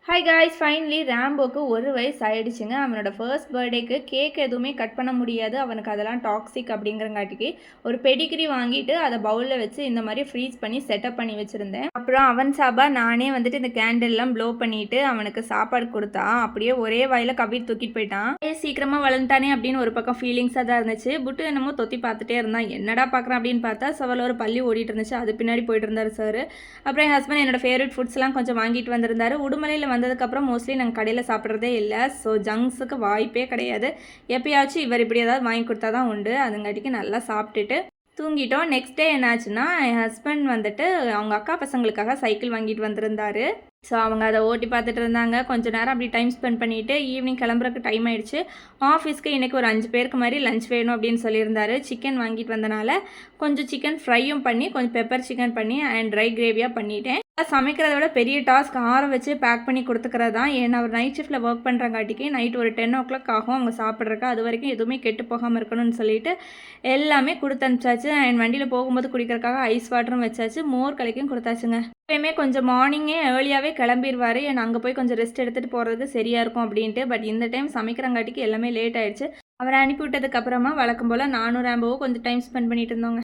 Hi guys, finally ரேம்போக்கு 1 வயசு ஆயிடுச்சுங்க. அவனோட ஃபர்ஸ்ட் பர்த்டேக்கு கேக் எதுவுமே கட் பண்ண முடியாது. அவனுக்கு அதெல்லாம் டாக்ஸிக் அப்படிங்கிறங்காட்டிக்கு ஒரு பெடிகிரி வாங்கிட்டு அதை பவுலில் வச்சு இந்த மாதிரி ஃப்ரீஸ் பண்ணி செட்டப் பண்ணி வச்சுருந்தேன். அப்புறம் அவன் சாபா நானே வந்துட்டு இந்த கேண்டில்லாம் ப்ளோ பண்ணிட்டு அவனுக்கு சாப்பாடு கொடுத்தான். அப்படியே ஒரே வாயில் கவிட் தூக்கிட்டு போயிட்டான். சீக்கிரமாக வளர்ந்தானே அப்படின்னு ஒரு பக்கம் ஃபீலிங்ஸாக தான் இருந்துச்சு. புட்டு என்னமோ தொத்தி பார்த்துட்டே இருந்தான். என்னடா பார்க்குறான் அப்படின்னு பார்த்தா சவல ஒரு பள்ளி ஓடிட்டு இருந்துச்சு. அது பின்னாடி போயிட்டு இருந்தார் சார். அப்புறம் என் ஹஸ்பண்ட் என்னோட ஃபேவரட் ஃபுட்ஸ்லாம் கொஞ்சம் வாங்கிட்டு வந்திருந்தாரு. உடுமலையில் வந்ததுக்கப்புறம் மோஸ்ட்லி நாங்கள் கடையில் சாப்பிட்றதே இல்லை. ஸோ ஜங்க்ஸுக்கு வாய்ப்பே கிடையாது. எப்பயாச்சும் இவர் இப்படி ஏதாவது வாங்கி கொடுத்தா தான் உண்டு. அதுங்காட்டிக்கு நல்லா சாப்பிட்டுட்டு தூங்கிட்டோம். நெக்ஸ்ட் டே என்னாச்சுன்னா, என் ஹஸ்பண்ட் வந்துட்டு அவங்க அக்கா பசங்களுக்காக சைக்கிள் வாங்கிட்டு வந்திருந்தாரு. ஸோ அவங்க அதை ஓட்டி பார்த்துட்டு இருந்தாங்க. கொஞ்சம் நேரம் அப்படி டைம் ஸ்பெண்ட் பண்ணிவிட்டு ஈவினிங் கிளம்புறதுக்கு டைம் ஆகிடுச்சு. ஆஃபீஸ்க்கு இன்றைக்கி ஒரு 5 பேருக்கு மாதிரி லஞ்ச் வேணும் அப்படின்னு சொல்லியிருந்தாரு. சிக்கன் வாங்கிட்டு வந்தனால கொஞ்சம் சிக்கன் ஃப்ரையும் பண்ணி கொஞ்சம் பெப்பர் சிக்கன் பண்ணி அண்ட் ட்ரை கிரேவியாக பண்ணிட்டேன். சமைக்கிறத விட பெரிய டாஸ்க் ஆற வச்சு பேக் பண்ணி கொடுத்துக்கிறது தான். ஏன்னா அவர் நைட் ஷிஃப்ட்டில் ஒர்க் பண்ணுறங்காட்டிக்கு நைட் ஒரு 10 o'clock ஆகும் அவங்க சாப்பிட்றக்கு. அது வரைக்கும் எதுவுமே கெட்டு போகாமல் இருக்கணும்னு சொல்லிட்டு எல்லாமே கொடுத்து அனுப்பிச்சாச்சு. அண்ட் வண்டியில் போகும்போது குடிக்கிறதுக்காக ஐஸ் வாட்டரும் வச்சாச்சு. மோர் கலக்கியும் கொடுத்தாச்சுங்க. எப்பயுமே கொஞ்சம் மார்னிங்கே ஏர்லியாகவே கிளம்பிடுவார். ஏன்னா அங்கே போய் கொஞ்சம் ரெஸ்ட் எடுத்துகிட்டு போகிறதுக்கு சரியாக இருக்கும் அப்படின்ட்டு. பட் இந்த டைம் சமைக்கிறங்காட்டிக்கு எல்லாமே லேட் ஆகிடுச்சு. அவரை அனுப்பி விட்டதுக்கப்புறமா வழக்கம் போல் நானும் ரேம்போவும் கொஞ்சம் டைம் ஸ்பெண்ட் பண்ணிட்டு இருந்தோங்க.